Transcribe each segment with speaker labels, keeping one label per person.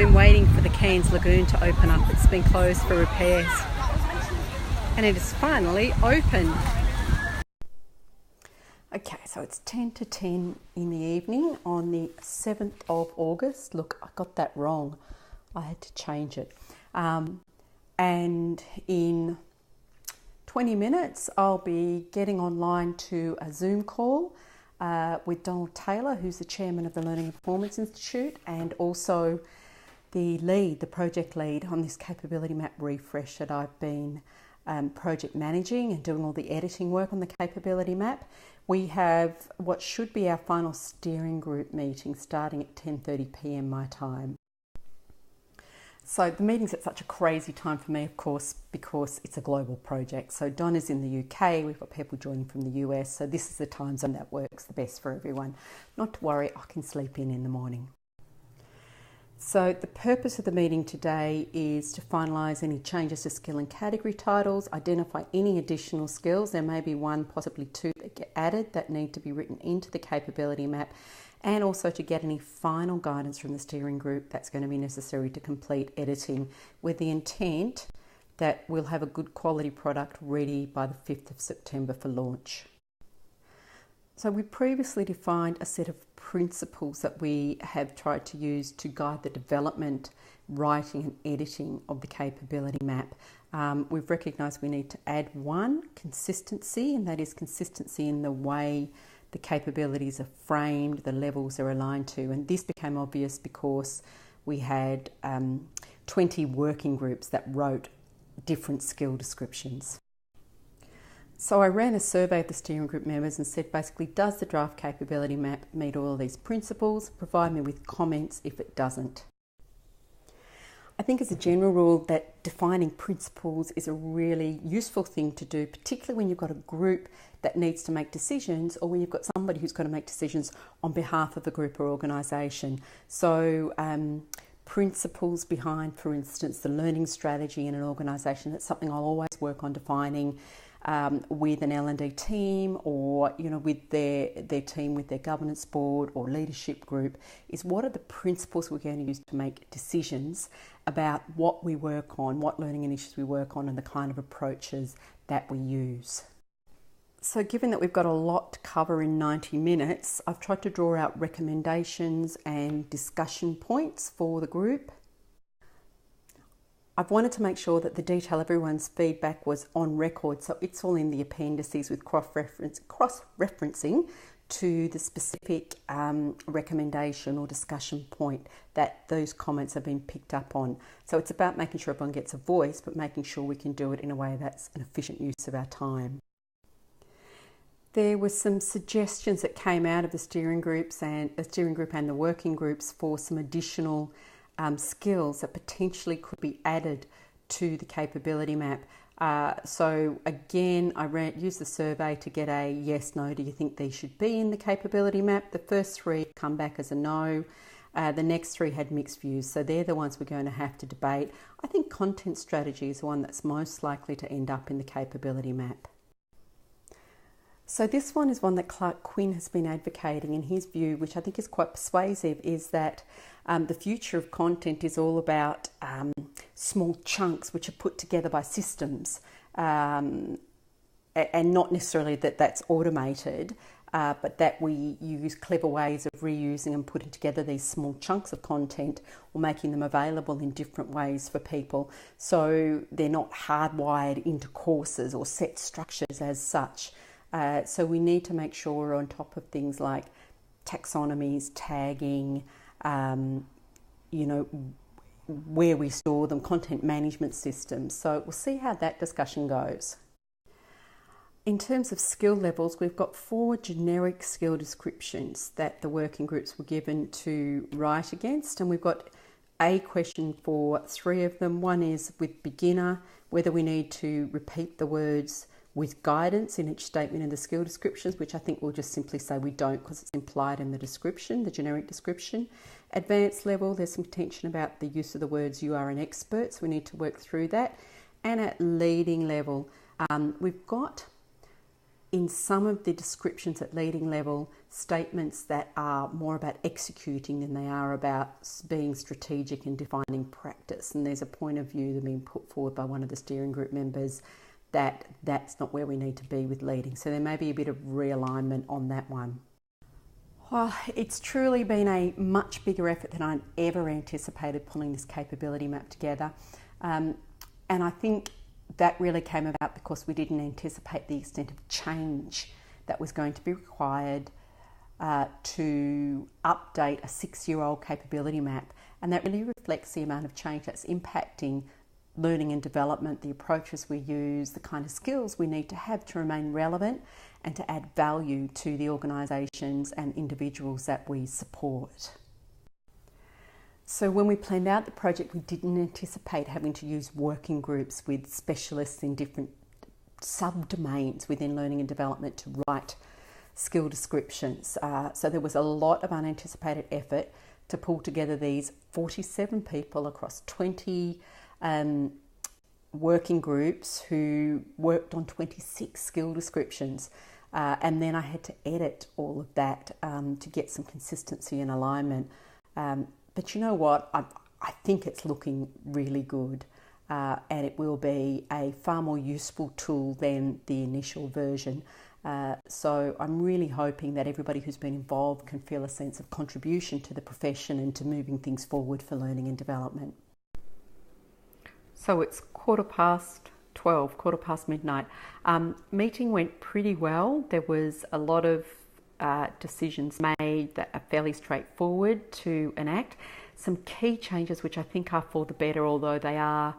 Speaker 1: been waiting for the Cairns Lagoon to open up. It's been closed for repairs and it is finally open. Okay, so it's 10 to 10 in the evening on the 7th of August. Look, I got that wrong. I had to change it. And in 20 minutes, I'll be getting online to a Zoom call with Donald Taylor, who's the chairman of the Learning and Performance Institute, and also the project lead on this capability map refresh that I've been project managing and doing all the editing work on the capability map. We have what should be our final steering group meeting starting at 10:30 p.m. my time. So the meeting's at such a crazy time for me, of course, because it's a global project. So Don is in the UK, we've got people joining from the US, so this is the time zone that works the best for everyone. Not to worry, I can sleep in the morning. So the purpose of the meeting today is to finalise any changes to skill and category titles, identify any additional skills, there may be one, possibly two that get added that need to be written into the capability map, and also to get any final guidance from the steering group that's going to be necessary to complete editing, with the intent that we'll have a good quality product ready by the 5th of September for launch. So we previously defined a set of principles that we have tried to use to guide the development, writing and editing of the capability map. We've recognised we need to add one, consistency, and that is consistency in the way the capabilities are framed, the levels are aligned to, and this became obvious because we had 20 working groups that wrote different skill descriptions. So I ran a survey of the steering group members and said basically, does the draft capability map meet all of these principles? Provide me with comments if it doesn't. I think as a general rule that defining principles is a really useful thing to do, particularly when you've got a group that needs to make decisions or when you've got somebody who's got to make decisions on behalf of a group or organisation. So principles behind, for instance, the learning strategy in an organisation, that's something I'll always work on defining with an L&D team or with their team, with their governance board or leadership group, is what are the principles we're going to use to make decisions about what we work on, what learning initiatives we work on and the kind of approaches that we use. So given that we've got a lot to cover in 90 minutes, I've tried to draw out recommendations and discussion points for the group. I've wanted to make sure that the detail of everyone's feedback was on record, so it's all in the appendices with cross-referencing to the specific recommendation or discussion point that those comments have been picked up on. So it's about making sure everyone gets a voice, but making sure we can do it in a way that's an efficient use of our time. There were some suggestions that came out of the steering group and the working groups for some additional skills that potentially could be added to the capability map. So again, I used the survey to get a yes, no, do you think these should be in the capability map? The first three come back as a no. The next three had mixed views, so they're the ones we're going to have to debate. I think content strategy is the one that's most likely to end up in the capability map. So this one is one that Clark Quinn has been advocating, in his view, which I think is quite persuasive, is that the future of content is all about small chunks which are put together by systems and not necessarily that that's automated, but that we use clever ways of reusing and putting together these small chunks of content or making them available in different ways for people. So they're not hardwired into courses or set structures as such. So we need to make sure we're on top of things like taxonomies, tagging, where we store them, content management systems. So we'll see how that discussion goes. In terms of skill levels, we've got 4 generic skill descriptions that the working groups were given to write against, and we've got a question for 3 of them. One is with beginner, whether we need to repeat the words with guidance in each statement in the skill descriptions, which I think we'll just simply say we don't because it's implied in the description, the generic description. Advanced level, there's some tension about the use of the words you are an expert, so we need to work through that. And at leading level, we've got in some of the descriptions at leading level, statements that are more about executing than they are about being strategic and defining practice. And there's a point of view that being put forward by one of the steering group members that that's not where we need to be with leading. So there may be a bit of realignment on that one. Well, it's truly been a much bigger effort than I'd ever anticipated pulling this capability map together. And I think that really came about because we didn't anticipate the extent of change that was going to be required to update a 6-year-old capability map. And that really reflects the amount of change that's impacting learning and development, the approaches we use, the kind of skills we need to have to remain relevant and to add value to the organisations and individuals that we support. So when we planned out the project, we didn't anticipate having to use working groups with specialists in different subdomains within learning and development to write skill descriptions. So there was a lot of unanticipated effort to pull together these 47 people across 20 working groups who worked on 26 skill descriptions. And then I had to edit all of that to get some consistency and alignment. But you know what? I think it's looking really good, and it will be a far more useful tool than the initial version. So I'm really hoping that everybody who's been involved can feel a sense of contribution to the profession and to moving things forward for learning and development. So it's 12:15, 12:15 midnight. Meeting went pretty well. There was a lot of decisions made that are fairly straightforward to enact. Some key changes which I think are for the better, although they are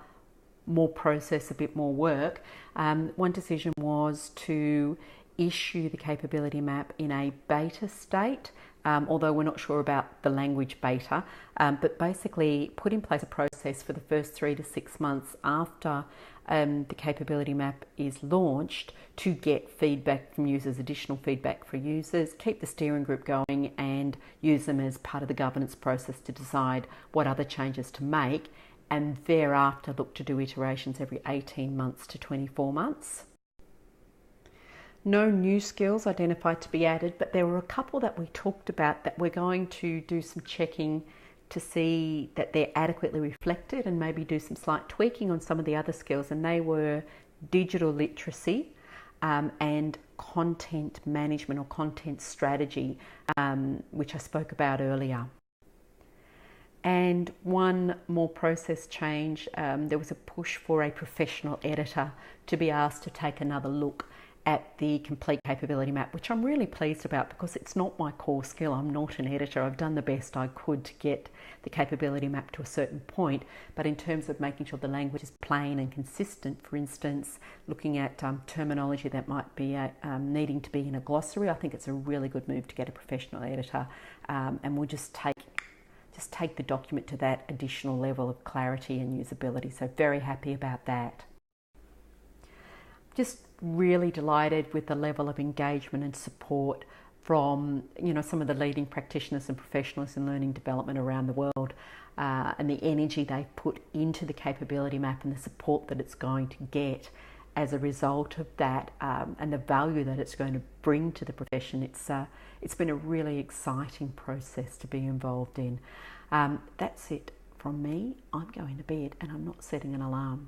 Speaker 1: more process, a bit more work. One decision was to issue the capability map in a beta state, although we're not sure about the language beta, but basically put in place a process for the first 3 to 6 months after the capability map is launched to get feedback from users, additional feedback for users, keep the steering group going and use them as part of the governance process to decide what other changes to make, and thereafter look to do iterations every 18 months to 24 months. No new skills identified to be added, but there were a couple that we talked about that we're going to do some checking to see that they're adequately reflected and maybe do some slight tweaking on some of the other skills, and they were digital literacy and content management or content strategy, which I spoke about earlier. And one more process change, there was a push for a professional editor to be asked to take another look at the complete capability map, which I'm really pleased about because it's not my core skill. I'm not an editor. I've done the best I could to get the capability map to a certain point, but in terms of making sure the language is plain and consistent, for instance, looking at terminology that might be needing to be in a glossary, I think it's a really good move to get a professional editor, and we'll just take the document to that additional level of clarity and usability. So very happy about that. Just really delighted with the level of engagement and support from some of the leading practitioners and professionals in learning development around the world, and the energy they've put into the capability map and the support that it's going to get as a result of that, and the value that it's going to bring to the profession. It's been a really exciting process to be involved in. That's it from me. I'm going to bed and I'm not setting an alarm.